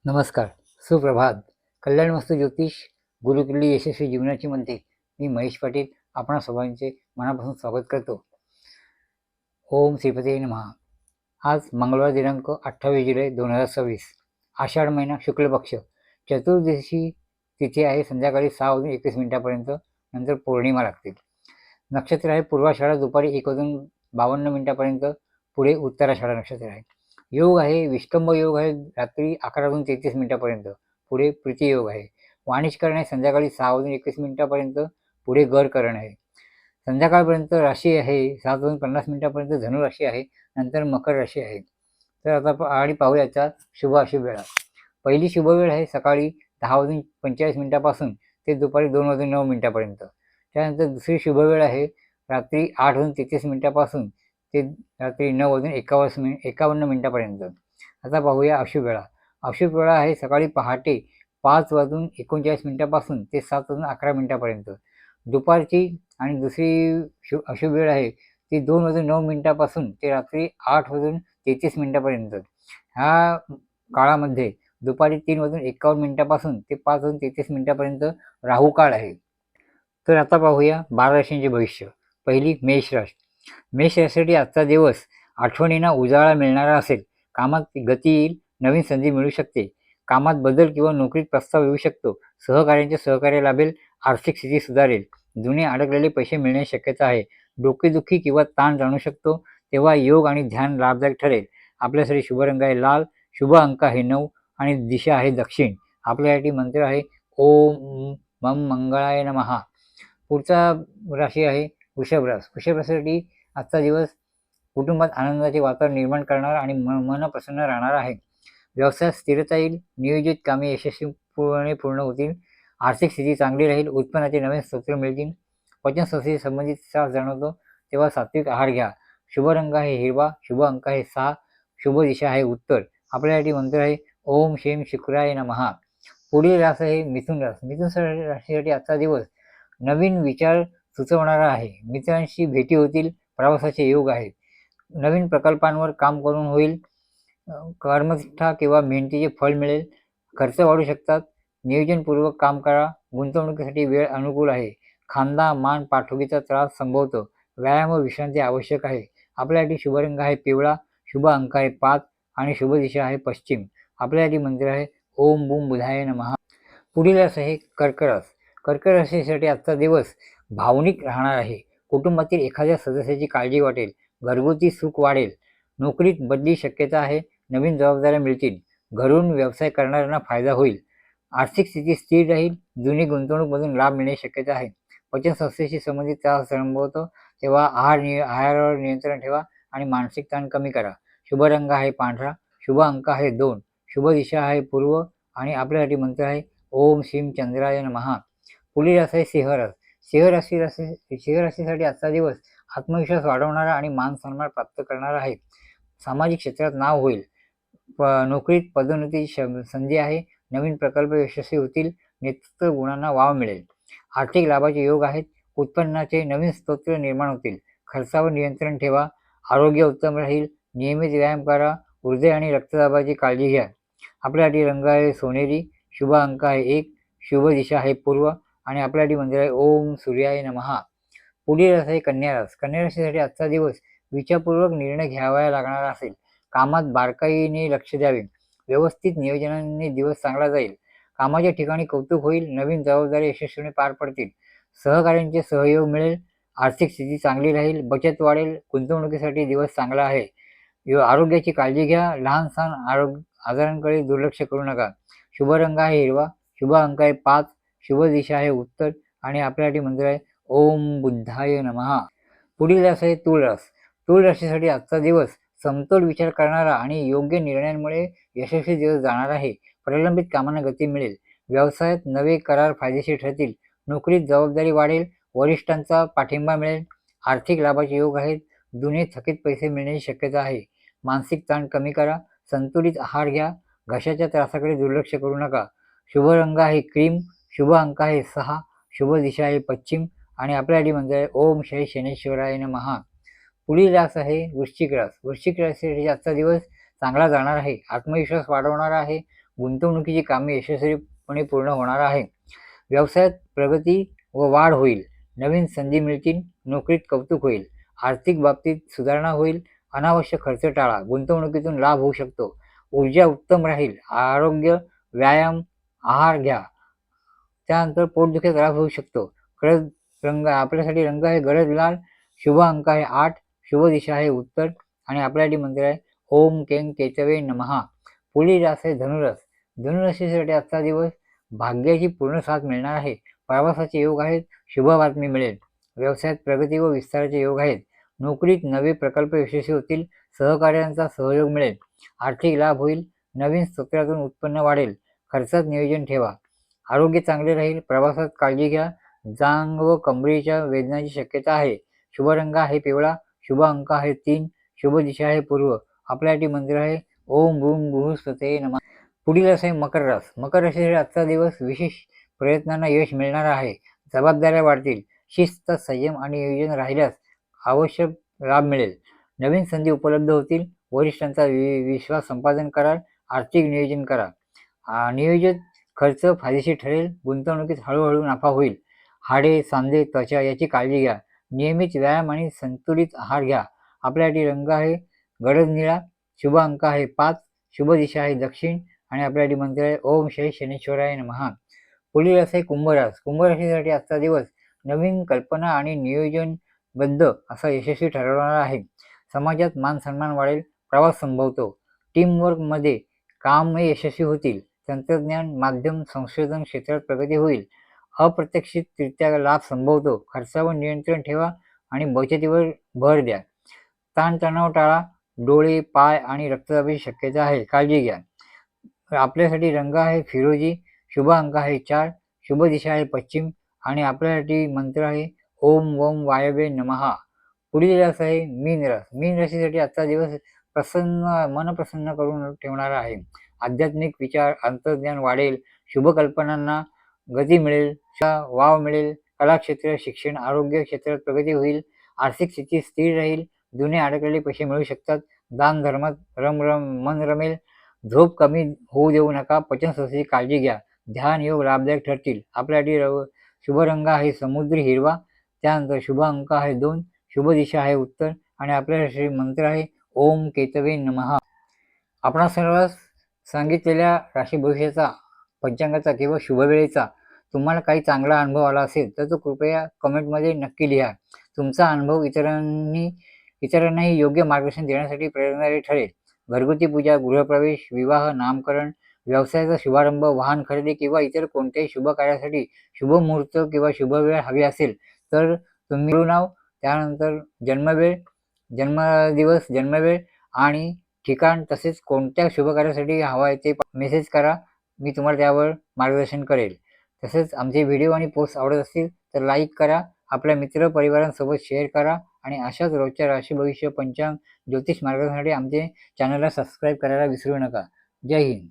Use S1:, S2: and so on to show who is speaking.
S1: नमस्कार, सुप्रभात. कल्याणमस्त ज्योतिष गुरुकुली यशस्वी जीवनाची मध्ये मी महेश पाटील आपणा सर्वांचे मनापासून स्वागत करतो. ओम श्रीपती नमः. आज मंगळवार दिनांक 28 जुलै 2026, आषाढ महिना शुक्ल पक्ष, चतुर्दशी तिथी आहे संध्याकाळी 6:21 नंतर पौर्णिमा लागते. नक्षत्र आहे पूर्वाषाढा दुपारी 1:52 पुढे उत्तराषाढा नक्षत्र आहे. योग आहे विष्कंभ योग आहे रात्री 11:33 पुढे प्रीती योग आहे. वाणिज्यकरण आहे संध्याकाळी 6:21 पुढे गरकरण आहे. संध्याकाळपर्यंत राशी आहे 7:50 धनु राशी आहे, नंतर मकर राशी आहे. तर आता आणि पाहूया याचा शुभ अशुभ वेळा. पहिली शुभ वेळ आहे सकाळी 10:45 ते दुपारी 2:09 त्यानंतर दुसरी शुभ वेळ आहे रात्री 8:33 ते रात्री 9:51 आता पाहूया अशुभ वेळा. अशुभ वेळा आहे सकाळी पहाटे 5:39 ते 7:11 दुपारची आणि दुसरी अशुभ वेळ आहे ती 2:09 ते रात्री 8:33 ह्या काळामध्ये दुपारी 3:51 ते 5:33 राहू काळ आहे. तर आता पाहूया 12 राशींचे भविष्य. पहिली मेष राशी. मेष राशीसाठी आजचा दिवस आठवणींना उजाळा मिळणारा असेल. कामात गती येईल, नवीन संधी मिळू शकते. कामात बदल किंवा नोकरीत प्रस्ताव येऊ शकतो. सहकार्यांचे सहकार्य लाभेल, आर्थिक स्थिती सुधारेल. जुने अडकलेले पैसे मिळण्याची शक्यता आहे. डोकेदुखी किंवा ताण जाणू शकतो, तेव्हा योग आणि ध्यान लाभदायक ठरेल. आपल्यासाठी शुभ रंग आहे लाल, शुभ अंक आहे 9 आणि दिशा आहे दक्षिण. आपल्यासाठी मंत्र आहे ओम मम मंगळाय नमः. पुढचा राशी आहे वृषभ राशी. वृषभ राशीसाठी आजचा दिवस कुटुंबात आनंदाचे वातावरण निर्माण करणार आणि मन प्रसन्न राहणार आहे. व्यवसायात स्थिरता येईल, नियोजित कामे यशस्वीपणे पूर्ण होतील. आर्थिक स्थिती चांगली राहील, उत्पन्नाचे नवीन स्रोत मिळतील. पचनसंस्थेशी संबंधित त्रास जाणवतो, तेव्हा सात्विक आहार घ्या. शुभ रंग आहे हिरवा, शुभ अंक आहे 6, शुभ दिशा आहे उत्तर. आपल्यासाठी मंत्र आहे ओम शेम शुक्राय नमः. पुढील रास आहे मिथुन राशी. मिथुन राशीसाठी आजचा दिवस नवीन विचार सुचवणारा आहे. मित्रांशी भेटी होतील, प्रवासाचे योग आहेत. नवीन प्रकल्पांवर काम करून होईल. कर्मनिष्ठा किंवा मेहनतीचे फळ मिळेल. खर्च वाढू शकतात. नियोजनपूर्वक काम करा. गुंतवणुकीसाठी वेळ अनुकूल आहे. खांदा मान पाठोगीचा त्रास संभवतो. व्यायाम व विश्रांती आवश्यक आहे. आपल्यासाठी शुभ रंग आहे पिवळा, शुभ अंक आहे 5 आणि शुभ दिशा आहे पश्चिम. आपल्यासाठी मंत्र आहे ओम बूम बुधाय नमः. पुढील रास आहे कर्क रास. कर्क राशीसाठी आजचा दिवस भावनिक राहणार आहे. कुटुंबातील एखाद्या सदस्याची काळजी वाटेल. घरगुती सुख वाढेल. नोकरीत बदली शक्यता आहे. नवीन जबाबदाऱ्या मिळतील. घरून व्यवसाय करणाऱ्यांना फायदा होईल. आर्थिक स्थिती स्थिर राहील. जुनी गुंतवणूकमधून लाभ मिळण्याची शक्यता आहे. पचनसंस्थेशी संबंधित त्रास संभवतो, तेव्हा आहारावर नियंत्रण ठेवा आणि मानसिक ताण कमी करा. शुभ रंग आहे पांढरा, शुभ अंक आहे 2, शुभ दिशा आहे पूर्व आणि आपल्यासाठी मंत्र आहे ओम श्रीम चंद्राय नमः. पुढील रास आहे सिंह राशी. सिंह राशीसाठी आजचा दिवस आत्मविश्वास वाढवणारा आणि मान सन्मान प्राप्त करणारा आहे. सामाजिक क्षेत्रात नाव होईल. नोकरीत पदोन्नतीची संधी आहे. नवीन प्रकल्प यशस्वी होतील. नेतृत्व गुणांना वाव मिळेल. आर्थिक लाभाचे योग आहेत. उत्पन्नाचे नवीन स्रोत निर्माण होतील. खर्चावर नियंत्रण ठेवा. आरोग्य उत्तम राहील. नियमित व्यायाम करा. हृदय आणि रक्तदाबाची काळजी घ्या. आपल्यासाठी रंग आहे सोनेरी, शुभ अंक आहे 1, शुभ दिशा आहे पूर्व आणि आपल्यासाठी मंत्र आहे ओम सूर्याय नमः. पुढील रास आहे कन्या रास. कन्या राशीसाठी आजचा दिवस विचारपूर्वक निर्णय घ्यावा लागणार असेल. कामात बारकाईने लक्ष द्यावे. व्यवस्थित नियोजनाने दिवस चांगला जाईल. कामाच्या ठिकाणी कौतुक होईल. नवीन जबाबदारी यशस्वीने पार पडतील. सहकार्यांचे सहयोग मिळेल. आर्थिक स्थिती चांगली राहील. बचत वाढेल. गुंतवणुकीसाठी दिवस चांगला आहे. आरोग्याची काळजी घ्या. लहान सहान आजारांकडे दुर्लक्ष करू नका. शुभ रंग आहे हिरवा, शुभ अंक आहे 5, शुभ दिशा आहे उत्तर आणि आपल्यासाठी मंत्र आहे ओम बुद्धाय नमः. पुढील रास आहे तुळ रास. तुळ राशीसाठी आजचा दिवस समतोल विचार करणारा आणि योग्य निर्णयांमुळे यशस्वी दिवस जाणार आहे. प्रलंबित कामांना गती मिळेल. व्यवसायात नवे करार फायदेशीर ठरतील. नोकरीत जबाबदारी वाढेल. वरिष्ठांचा पाठिंबा मिळेल. आर्थिक लाभाचे योग आहेत. जुने थकीत पैसे मिळण्याची शक्यता आहे. मानसिक ताण कमी करा. संतुलित आहार घ्या. घशाच्या त्रासाकडे दुर्लक्ष करू नका. शुभ रंग आहे क्रीम, शुभ अंक आहे 6, शुभ दिशा आहे पश्चिम आणि आपल्यासाठी मंत्र आहे ओम श्री शनेश्वराय नमः. पुढील रास आहे वृश्चिक रास. वृश्चिक राशीसाठी आजचा दिवस चांगला जाणार आहे. आत्मविश्वास वाढवणारा आहे. गुंतवणुकीची कामे यशस्वीपणे पूर्ण होणार आहे. व्यवसायात प्रगती व वाढ होईल. नवीन संधी मिळतील. नोकरीत कौतुक होईल. आर्थिक बाबतीत सुधारणा होईल. अनावश्यक खर्च टाळा. गुंतवणुकीतून लाभ होऊ शकतो. ऊर्जा उत्तम राहील. आरोग्य, व्यायाम, आहार घ्या. त्यानंतर पोटदुखीचा त्रास होऊ शकतो. गडद रंग आपल्यासाठी रंग आहे गडद लाल. शुभ अंक आहे 8. शुभ दिशा आहे उत्तर आणि आपल्यासाठी मंत्र आहे ओम कें केतवे नमः. पुढील राशी आहे धनुराशी. धनुराशीसाठी आजचा दिवस भाग्याची पूर्ण साथ मिळणार आहे. प्रवासाचे योग आहेत. शुभ बातमी मिळेल. व्यवसायात प्रगती व विस्ताराचे योग आहेत. नोकरीत नवे प्रकल्प यशस्वी होतील. सहकार्यांचा सहयोग मिळेल. आर्थिक लाभ होईल. नवीन स्रोतातून उत्पन्न वाढेल. खर्चात नियोजन ठेवा. आरोग्य चांगले राहील. प्रवासात काळजी घ्या. जांग व कमरेच्या वेदनाची शक्यता आहे. शुभ रंग आहे पिवळा. शुभ अंक आहे 3. शुभ दिशा आहे पूर्व. आपल्यासाठी मंत्र आहे ओम भूम बृहस्पते नमः. पुढील राशी आहे मकर राशी. मकर राशीसाठी आजचा दिवस विशेष प्रयत्नांना यश मिळणार आहे. जबाबदाऱ्या वाढतील. शिस्त, संयम आणि नियोजन राहिल्यास आवश्यक लाभ मिळेल. नवीन संधी उपलब्ध होतील. वरिष्ठांचा विश्वास संपादन कराल. आर्थिक नियोजन करा. नियोजित खर्च फायदेशीर ठरेल. गुंतवणुकीत हळूहळू नफा होईल. हाडे, सांधे, त्वचा याची काळजी घ्या. नियमित व्यायाम आणि संतुलित आहार घ्या. आपल्यासाठी रंग आहे गडद निळा. शुभ अंक आहे 5. शुभ दिशा आहे दक्षिण आणि आपल्यासाठी मंत्र आहे ओम श्री शनीश्वराय नमः. पुढील राशी आहे कुंभ राशी. कुंभ राशीसाठी आजचा दिवस नवीन कल्पना आणि नियोजनबद्ध असा यशस्वी ठरवणारा आहे. समाजात मान सन्मान वाढेल. प्रवास संभवतो. टीमवर्कमध्ये काम यशस्वी होतील. तंत्रज्ञान, माध्यम, संशोधन क्षेत्रात प्रगती होईल. अप्रत्याशितरित्या लाभ संभवतो. खर्चावर नियंत्रण ठेवा आणि बचतीवर भर द्या. ताणतणाव टाळा. डोळे, पाय आणि रक्तदाबाची शक्यता आहे. काळजी घ्या. आपल्यासाठी रंग आहे फिरोजी. शुभ अंक आहे 4. शुभ दिशा आहे पश्चिम आणि आपल्यासाठी मंत्र आहे ओम वम वायव्ये नमः. पुढील राशी आहे मीन राशी. मीन राशीसाठी आजचा दिवस मन प्रसन्न करून ठेवणारा आहे. आध्यात्मिक विचार, अंतर्ज्ञान वाढेल. शुभ कल्पनांना गती मिळेल. वाव मिळेल. कला क्षेत्र, शिक्षण, आरोग्य क्षेत्रात प्रगती होईल. आर्थिक स्थिती स्थिर राहील. जुने अडकलेले पैसे मिळू शकतात. दान धर्मात मन रमेल. झोप कमी होऊ देऊ नका. पचनसंस्थेची काळजी घ्या. ध्यान योग लाभदायक ठरतील. आपल्यासाठी शुभ रंग आहे समुद्री हिरवा. त्यानंतर शुभ अंक आहे 2. शुभ दिशा आहे उत्तर आणि आपल्यासाठी मंत्र आहे ओम केतवे नमः. आपणा सर्वांस सांगितलेल्या राशी भविष्याचा, पंचांगाचा किंवा शुभवेळेचा तुम्हाला काही चांगला अनुभव आला असेल तर तो कृपया कमेंटमध्ये नक्की लिहा. तुमचा अनुभव इतरांनाही योग्य मार्गदर्शन देण्यासाठी प्रेरणादायी ठरेल. घरगुती पूजा, गृहप्रवेश, विवाह, नामकरण, व्यवसायाचा शुभारंभ, वाहन खरेदी किंवा इतर कोणत्याही शुभ कार्यासाठी शुभ मुहूर्त किंवा शुभ वेळ हवी असेल तर तुम्ही नाव, त्यानंतर जन्मवेळ, जन्मदिवस, जन्मवेळ आणि ठिकाण तसेच कोणत्या शुभ कार्यासाठी हवा आहे ते मेसेज करा. मी तुम्हाला त्यावर मार्गदर्शन करेल. तसेच आमचे व्हिडिओ आणि पोस्ट आवडत असतील तर लाईक करा. आपल्या मित्र परिवारांसोबत शेअर करा आणि अशाच रोजच्या राशी भविष्य पंचांग ज्योतिष मार्गदर्शनासाठी आमचे चॅनलला सबस्क्राईब करायला विसरू नका. जय हिंद.